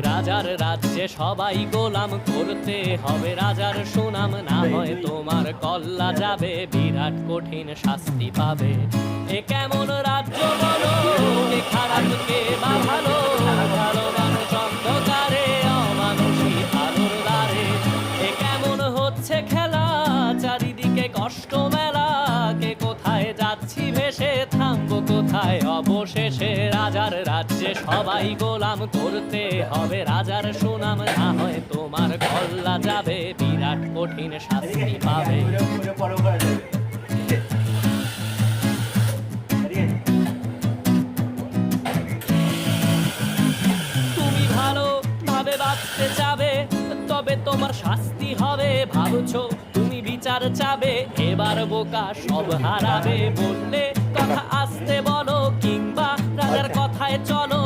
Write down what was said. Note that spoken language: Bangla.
রাজার রাজ্যে সবাই গোলাম, করতে হবে রাজার সুনাম, না হয় তোমার কল্লা যাবে, বিরাট কঠিন শাস্তি পাবে। এ কেমন রাজ্য বলো, কে খারাপ কে বা ভালো, ভালো মানুষ অন্ধকারে, অমানুষী আলোর দ্বারে। এ কেমন হচ্ছে খেলা, চারিদিকে কষ্ট মেলা, কে কোথায় যাচ্ছি ভেসে, থামবো কোথায় অবশেষে। রাজার রাজ্যে সবাই গোলাম, করতে হবে রাজার সুনাম, না হয় তোমার কল্লা যাবে, বিরাট কঠিন শাস্তি পাবে। তুমি ভালো ভাবে বাঁচতে চাবে, তবে তোমার শাস্তি হবে, ভাবছো তুমি বিচার চাবে, এবার বোকা সব হারাবে। বললে কথা আসতে বলো, কিংবা রাজার কথায় চলো,